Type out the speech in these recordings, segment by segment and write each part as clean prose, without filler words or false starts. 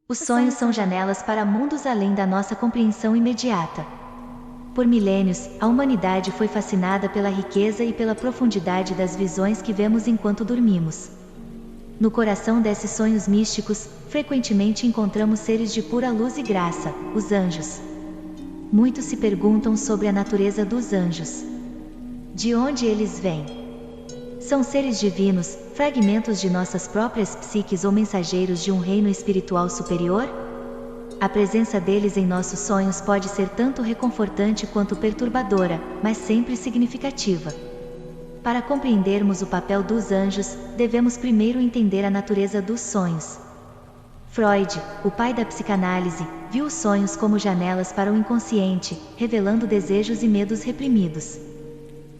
Os sonhos são janelas para mundos além da nossa compreensão imediata. Por milênios, a humanidade foi fascinada pela riqueza e pela profundidade das visões que vemos enquanto dormimos. No coração desses sonhos místicos, frequentemente encontramos seres de pura luz e graça, os anjos. Muitos se perguntam sobre a natureza dos anjos. De onde eles vêm? São seres divinos, fragmentos de nossas próprias psiques ou mensageiros de um reino espiritual superior? A presença deles em nossos sonhos pode ser tanto reconfortante quanto perturbadora, mas sempre significativa. Para compreendermos o papel dos anjos, devemos primeiro entender a natureza dos sonhos. Freud, o pai da psicanálise, viu os sonhos como janelas para o inconsciente, revelando desejos e medos reprimidos.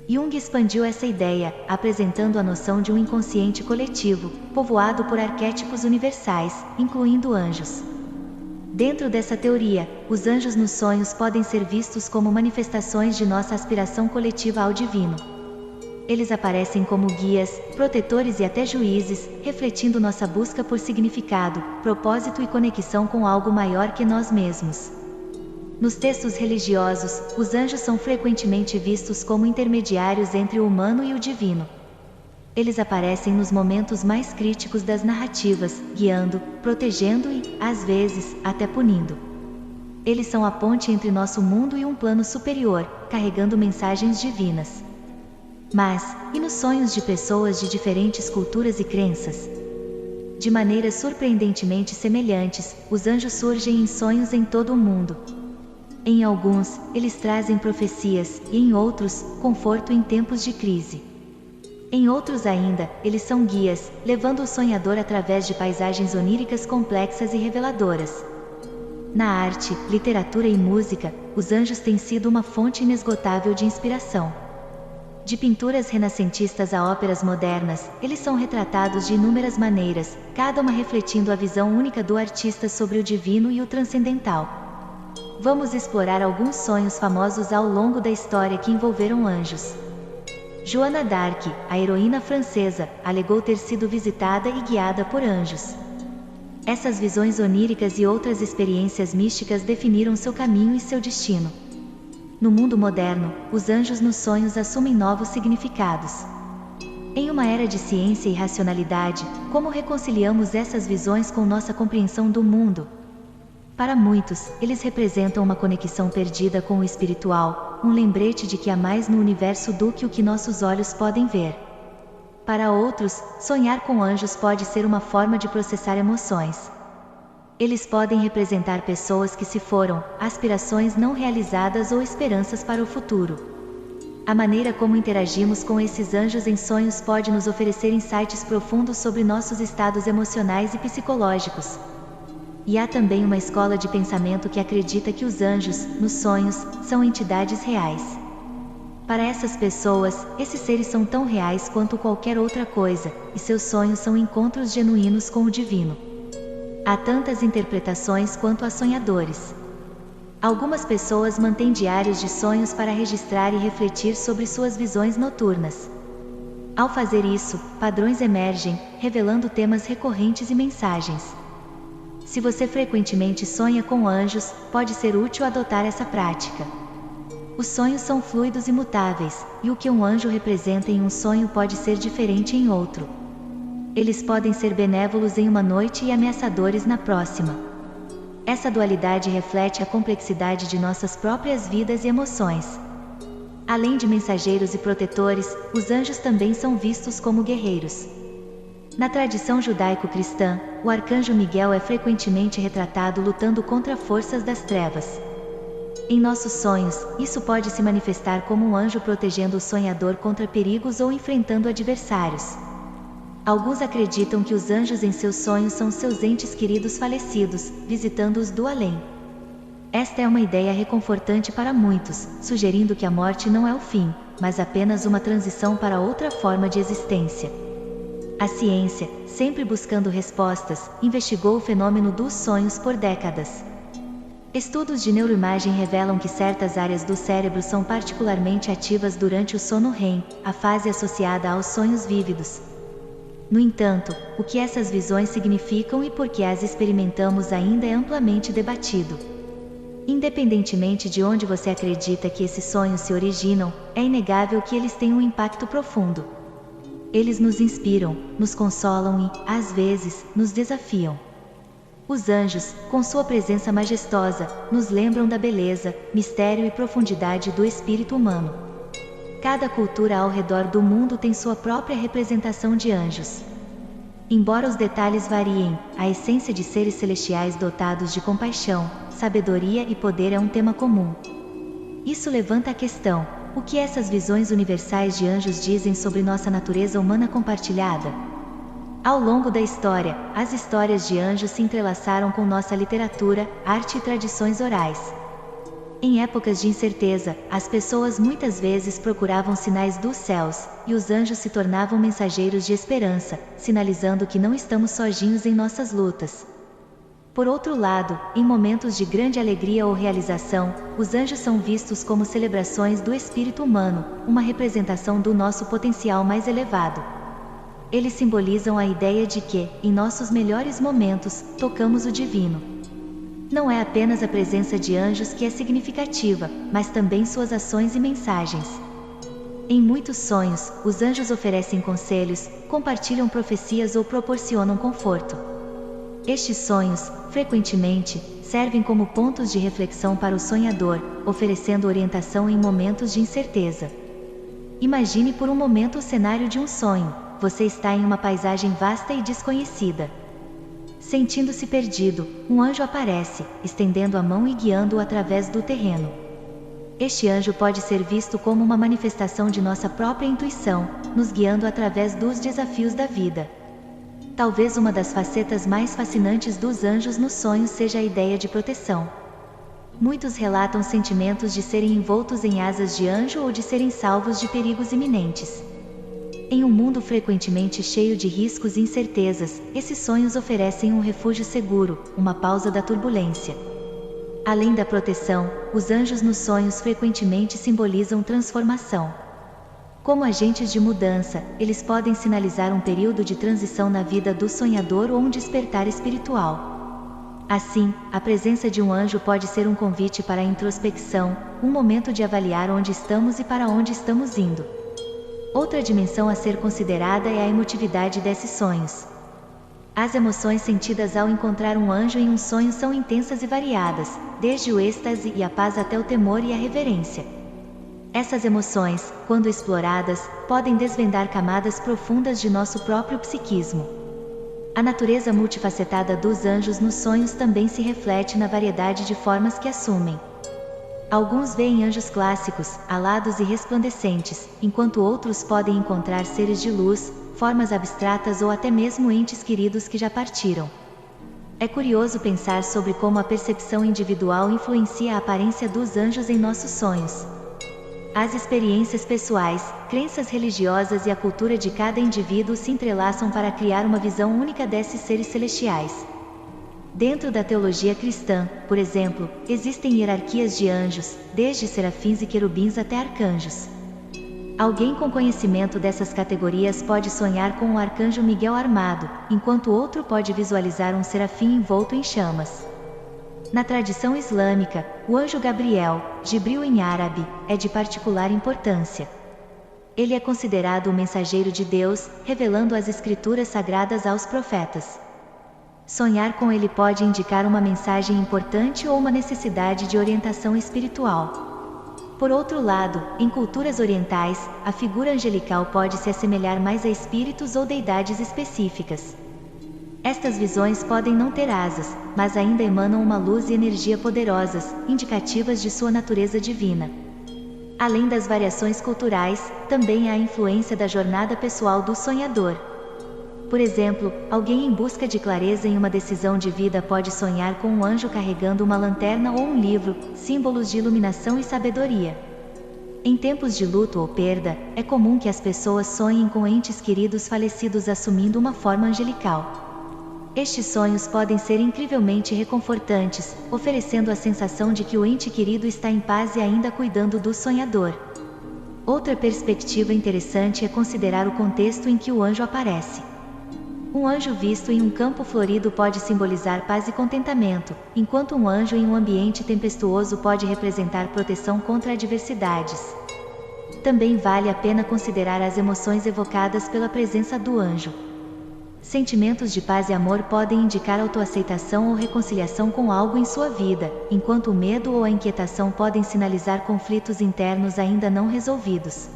Jung expandiu essa ideia, apresentando a noção de um inconsciente coletivo, povoado por arquétipos universais, incluindo anjos. Dentro dessa teoria, os anjos nos sonhos podem ser vistos como manifestações de nossa aspiração coletiva ao divino. Eles aparecem como guias, protetores e até juízes, refletindo nossa busca por significado, propósito e conexão com algo maior que nós mesmos. Nos textos religiosos, os anjos são frequentemente vistos como intermediários entre o humano e o divino. Eles aparecem nos momentos mais críticos das narrativas, guiando, protegendo e, às vezes, até punindo. Eles são a ponte entre nosso mundo e um plano superior, carregando mensagens divinas. Mas, e nos sonhos de pessoas de diferentes culturas e crenças? De maneiras surpreendentemente semelhantes, os anjos surgem em sonhos em todo o mundo. Em alguns, eles trazem profecias, e em outros, conforto em tempos de crise. Em outros ainda, eles são guias, levando o sonhador através de paisagens oníricas complexas e reveladoras. Na arte, literatura e música, os anjos têm sido uma fonte inesgotável de inspiração. De pinturas renascentistas a óperas modernas, eles são retratados de inúmeras maneiras, cada uma refletindo a visão única do artista sobre o divino e o transcendental. Vamos explorar alguns sonhos famosos ao longo da história que envolveram anjos. Joana d'Arc, a heroína francesa, alegou ter sido visitada e guiada por anjos. Essas visões oníricas e outras experiências místicas definiram seu caminho e seu destino. No mundo moderno, os anjos nos sonhos assumem novos significados. Em uma era de ciência e racionalidade, como reconciliamos essas visões com nossa compreensão do mundo? Para muitos, eles representam uma conexão perdida com o espiritual, um lembrete de que há mais no universo do que o que nossos olhos podem ver. Para outros, sonhar com anjos pode ser uma forma de processar emoções. Eles podem representar pessoas que se foram, aspirações não realizadas ou esperanças para o futuro. A maneira como interagimos com esses anjos em sonhos pode nos oferecer insights profundos sobre nossos estados emocionais e psicológicos. E há também uma escola de pensamento que acredita que os anjos, nos sonhos, são entidades reais. Para essas pessoas, esses seres são tão reais quanto qualquer outra coisa, e seus sonhos são encontros genuínos com o divino. Há tantas interpretações quanto há sonhadores. Algumas pessoas mantêm diários de sonhos para registrar e refletir sobre suas visões noturnas. Ao fazer isso, padrões emergem, revelando temas recorrentes e mensagens. Se você frequentemente sonha com anjos, pode ser útil adotar essa prática. Os sonhos são fluidos e mutáveis, e o que um anjo representa em um sonho pode ser diferente em outro. Eles podem ser benévolos em uma noite e ameaçadores na próxima. Essa dualidade reflete a complexidade de nossas próprias vidas e emoções. Além de mensageiros e protetores, os anjos também são vistos como guerreiros. Na tradição judaico-cristã, o arcanjo Miguel é frequentemente retratado lutando contra forças das trevas. Em nossos sonhos, isso pode se manifestar como um anjo protegendo o sonhador contra perigos ou enfrentando adversários. Alguns acreditam que os anjos em seus sonhos são seus entes queridos falecidos, visitando-os do além. Esta é uma ideia reconfortante para muitos, sugerindo que a morte não é o fim, mas apenas uma transição para outra forma de existência. A ciência, sempre buscando respostas, investigou o fenômeno dos sonhos por décadas. Estudos de neuroimagem revelam que certas áreas do cérebro são particularmente ativas durante o sono REM, a fase associada aos sonhos vívidos. No entanto, o que essas visões significam e por que as experimentamos ainda é amplamente debatido. Independentemente de onde você acredita que esses sonhos se originam, é inegável que eles têm um impacto profundo. Eles nos inspiram, nos consolam e, às vezes, nos desafiam. Os anjos, com sua presença majestosa, nos lembram da beleza, mistério e profundidade do espírito humano. Cada cultura ao redor do mundo tem sua própria representação de anjos. Embora os detalhes variem, a essência de seres celestiais dotados de compaixão, sabedoria e poder é um tema comum. Isso levanta a questão: o que essas visões universais de anjos dizem sobre nossa natureza humana compartilhada? Ao longo da história, as histórias de anjos se entrelaçaram com nossa literatura, arte e tradições orais. Em épocas de incerteza, as pessoas muitas vezes procuravam sinais dos céus, e os anjos se tornavam mensageiros de esperança, sinalizando que não estamos sozinhos em nossas lutas. Por outro lado, em momentos de grande alegria ou realização, os anjos são vistos como celebrações do espírito humano, uma representação do nosso potencial mais elevado. Eles simbolizam a ideia de que, em nossos melhores momentos, tocamos o divino. Não é apenas a presença de anjos que é significativa, mas também suas ações e mensagens. Em muitos sonhos, os anjos oferecem conselhos, compartilham profecias ou proporcionam conforto. Estes sonhos, frequentemente, servem como pontos de reflexão para o sonhador, oferecendo orientação em momentos de incerteza. Imagine por um momento o cenário de um sonho: você está em uma paisagem vasta e desconhecida. Sentindo-se perdido, um anjo aparece, estendendo a mão e guiando-o através do terreno. Este anjo pode ser visto como uma manifestação de nossa própria intuição, nos guiando através dos desafios da vida. Talvez uma das facetas mais fascinantes dos anjos nos sonhos seja a ideia de proteção. Muitos relatam sentimentos de serem envoltos em asas de anjo ou de serem salvos de perigos iminentes. Em um mundo frequentemente cheio de riscos e incertezas, esses sonhos oferecem um refúgio seguro, uma pausa da turbulência. Além da proteção, os anjos nos sonhos frequentemente simbolizam transformação. Como agentes de mudança, eles podem sinalizar um período de transição na vida do sonhador ou um despertar espiritual. Assim, a presença de um anjo pode ser um convite para a introspecção, um momento de avaliar onde estamos e para onde estamos indo. Outra dimensão a ser considerada é a emotividade desses sonhos. As emoções sentidas ao encontrar um anjo em um sonho são intensas e variadas, desde o êxtase e a paz até o temor e a reverência. Essas emoções, quando exploradas, podem desvendar camadas profundas de nosso próprio psiquismo. A natureza multifacetada dos anjos nos sonhos também se reflete na variedade de formas que assumem. Alguns veem anjos clássicos, alados e resplandecentes, enquanto outros podem encontrar seres de luz, formas abstratas ou até mesmo entes queridos que já partiram. É curioso pensar sobre como a percepção individual influencia a aparência dos anjos em nossos sonhos. As experiências pessoais, crenças religiosas e a cultura de cada indivíduo se entrelaçam para criar uma visão única desses seres celestiais. Dentro da teologia cristã, por exemplo, existem hierarquias de anjos, desde serafins e querubins até arcanjos. Alguém com conhecimento dessas categorias pode sonhar com o arcanjo Miguel armado, enquanto outro pode visualizar um serafim envolto em chamas. Na tradição islâmica, o anjo Gabriel, Jibril em árabe, é de particular importância. Ele é considerado o mensageiro de Deus, revelando as escrituras sagradas aos profetas. Sonhar com ele pode indicar uma mensagem importante ou uma necessidade de orientação espiritual. Por outro lado, em culturas orientais, a figura angelical pode se assemelhar mais a espíritos ou deidades específicas. Estas visões podem não ter asas, mas ainda emanam uma luz e energia poderosas, indicativas de sua natureza divina. Além das variações culturais, também há a influência da jornada pessoal do sonhador. Por exemplo, alguém em busca de clareza em uma decisão de vida pode sonhar com um anjo carregando uma lanterna ou um livro, símbolos de iluminação e sabedoria. Em tempos de luto ou perda, é comum que as pessoas sonhem com entes queridos falecidos assumindo uma forma angelical. Estes sonhos podem ser incrivelmente reconfortantes, oferecendo a sensação de que o ente querido está em paz e ainda cuidando do sonhador. Outra perspectiva interessante é considerar o contexto em que o anjo aparece. Um anjo visto em um campo florido pode simbolizar paz e contentamento, enquanto um anjo em um ambiente tempestuoso pode representar proteção contra adversidades. Também vale a pena considerar as emoções evocadas pela presença do anjo. Sentimentos de paz e amor podem indicar autoaceitação ou reconciliação com algo em sua vida, enquanto o medo ou a inquietação podem sinalizar conflitos internos ainda não resolvidos.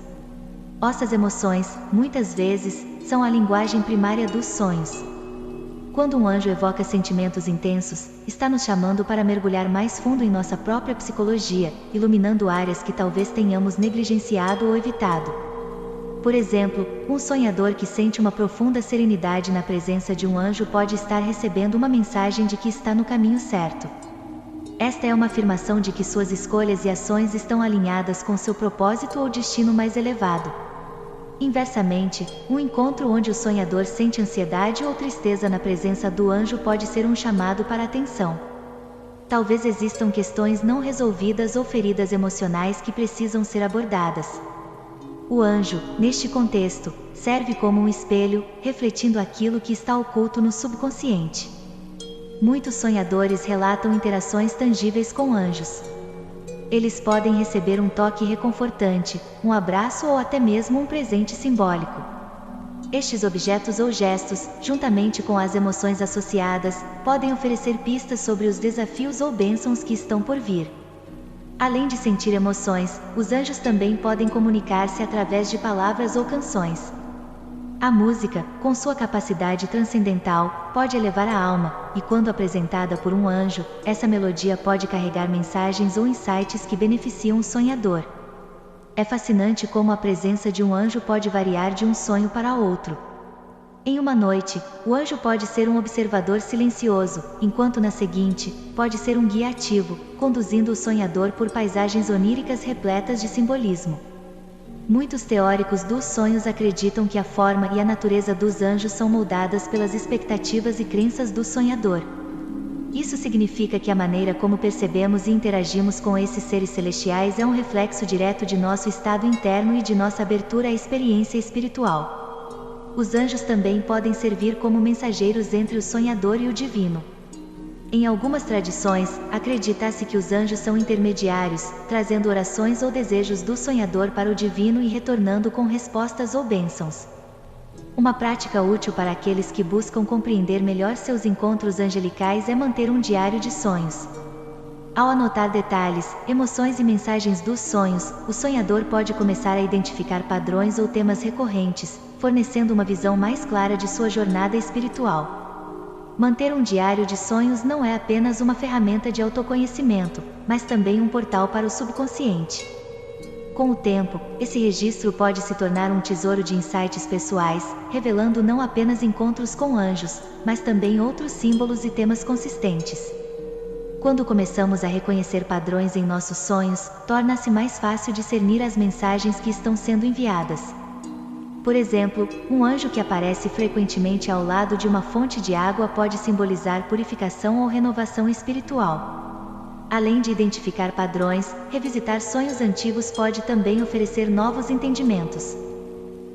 Essas emoções, muitas vezes, são a linguagem primária dos sonhos. Quando um anjo evoca sentimentos intensos, está nos chamando para mergulhar mais fundo em nossa própria psicologia, iluminando áreas que talvez tenhamos negligenciado ou evitado. Por exemplo, um sonhador que sente uma profunda serenidade na presença de um anjo pode estar recebendo uma mensagem de que está no caminho certo. Esta é uma afirmação de que suas escolhas e ações estão alinhadas com seu propósito ou destino mais elevado. Inversamente, um encontro onde o sonhador sente ansiedade ou tristeza na presença do anjo pode ser um chamado para atenção. Talvez existam questões não resolvidas ou feridas emocionais que precisam ser abordadas. O anjo, neste contexto, serve como um espelho, refletindo aquilo que está oculto no subconsciente. Muitos sonhadores relatam interações tangíveis com anjos. Eles podem receber um toque reconfortante, um abraço ou até mesmo um presente simbólico. Estes objetos ou gestos, juntamente com as emoções associadas, podem oferecer pistas sobre os desafios ou bênçãos que estão por vir. Além de sentir emoções, os anjos também podem comunicar-se através de palavras ou canções. A música, com sua capacidade transcendental, pode elevar a alma, e quando apresentada por um anjo, essa melodia pode carregar mensagens ou insights que beneficiam o sonhador. É fascinante como a presença de um anjo pode variar de um sonho para outro. Em uma noite, o anjo pode ser um observador silencioso, enquanto na seguinte, pode ser um guia ativo, conduzindo o sonhador por paisagens oníricas repletas de simbolismo. Muitos teóricos dos sonhos acreditam que a forma e a natureza dos anjos são moldadas pelas expectativas e crenças do sonhador. Isso significa que a maneira como percebemos e interagimos com esses seres celestiais é um reflexo direto de nosso estado interno e de nossa abertura à experiência espiritual. Os anjos também podem servir como mensageiros entre o sonhador e o divino. Em algumas tradições, acredita-se que os anjos são intermediários, trazendo orações ou desejos do sonhador para o divino e retornando com respostas ou bênçãos. Uma prática útil para aqueles que buscam compreender melhor seus encontros angelicais é manter um diário de sonhos. Ao anotar detalhes, emoções e mensagens dos sonhos, o sonhador pode começar a identificar padrões ou temas recorrentes, fornecendo uma visão mais clara de sua jornada espiritual. Manter um diário de sonhos não é apenas uma ferramenta de autoconhecimento, mas também um portal para o subconsciente. Com o tempo, esse registro pode se tornar um tesouro de insights pessoais, revelando não apenas encontros com anjos, mas também outros símbolos e temas consistentes. Quando começamos a reconhecer padrões em nossos sonhos, torna-se mais fácil discernir as mensagens que estão sendo enviadas. Por exemplo, um anjo que aparece frequentemente ao lado de uma fonte de água pode simbolizar purificação ou renovação espiritual. Além de identificar padrões, revisitar sonhos antigos pode também oferecer novos entendimentos.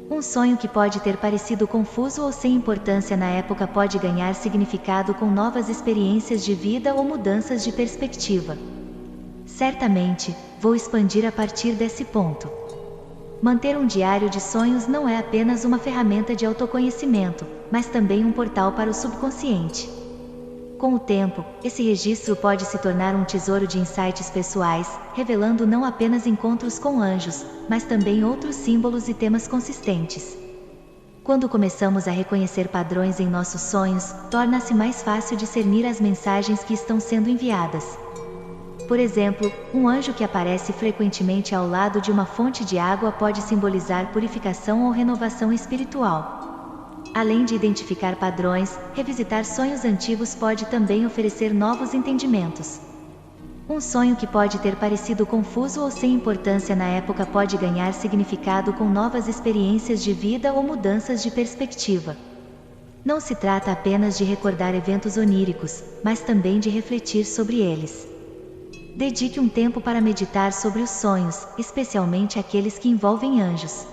Um sonho que pode ter parecido confuso ou sem importância na época pode ganhar significado com novas experiências de vida ou mudanças de perspectiva. Certamente, vou expandir a partir desse ponto. Manter um diário de sonhos não é apenas uma ferramenta de autoconhecimento, mas também um portal para o subconsciente. Com o tempo, esse registro pode se tornar um tesouro de insights pessoais, revelando não apenas encontros com anjos, mas também outros símbolos e temas consistentes. Quando começamos a reconhecer padrões em nossos sonhos, torna-se mais fácil discernir as mensagens que estão sendo enviadas. Por exemplo, um anjo que aparece frequentemente ao lado de uma fonte de água pode simbolizar purificação ou renovação espiritual. Além de identificar padrões, revisitar sonhos antigos pode também oferecer novos entendimentos. Um sonho que pode ter parecido confuso ou sem importância na época pode ganhar significado com novas experiências de vida ou mudanças de perspectiva. Não se trata apenas de recordar eventos oníricos, mas também de refletir sobre eles. Dedique um tempo para meditar sobre os sonhos, especialmente aqueles que envolvem anjos.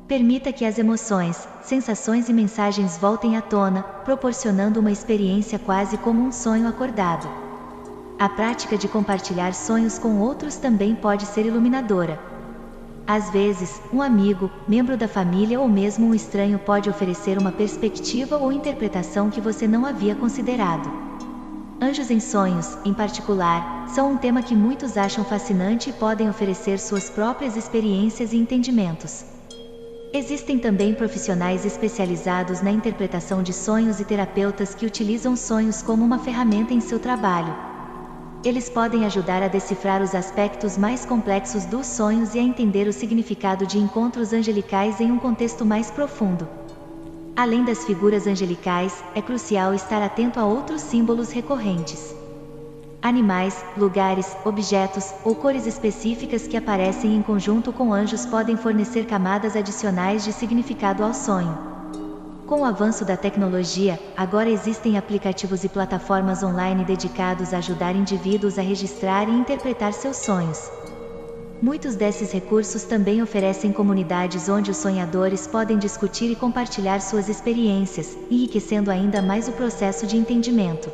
Permita que as emoções, sensações e mensagens voltem à tona, proporcionando uma experiência quase como um sonho acordado. A prática de compartilhar sonhos com outros também pode ser iluminadora. Às vezes, um amigo, membro da família ou mesmo um estranho pode oferecer uma perspectiva ou interpretação que você não havia considerado. Anjos em sonhos, em particular, são um tema que muitos acham fascinante e podem oferecer suas próprias experiências e entendimentos. Existem também profissionais especializados na interpretação de sonhos e terapeutas que utilizam sonhos como uma ferramenta em seu trabalho. Eles podem ajudar a decifrar os aspectos mais complexos dos sonhos e a entender o significado de encontros angelicais em um contexto mais profundo. Além das figuras angelicais, é crucial estar atento a outros símbolos recorrentes. Animais, lugares, objetos ou cores específicas que aparecem em conjunto com anjos podem fornecer camadas adicionais de significado ao sonho. Com o avanço da tecnologia, agora existem aplicativos e plataformas online dedicados a ajudar indivíduos a registrar e interpretar seus sonhos. Muitos desses recursos também oferecem comunidades onde os sonhadores podem discutir e compartilhar suas experiências, enriquecendo ainda mais o processo de entendimento.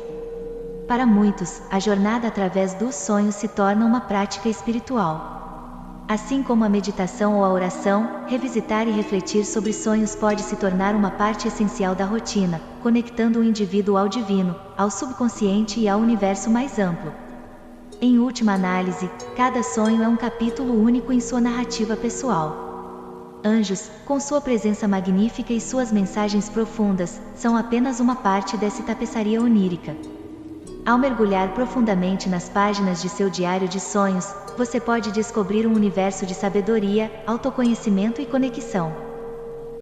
Para muitos, a jornada através dos sonhos se torna uma prática espiritual. Assim como a meditação ou a oração, revisitar e refletir sobre sonhos pode se tornar uma parte essencial da rotina, conectando o indivíduo ao divino, ao subconsciente e ao universo mais amplo. Em última análise, cada sonho é um capítulo único em sua narrativa pessoal. Anjos, com sua presença magnífica e suas mensagens profundas, são apenas uma parte dessa tapeçaria onírica. Ao mergulhar profundamente nas páginas de seu diário de sonhos, você pode descobrir um universo de sabedoria, autoconhecimento e conexão.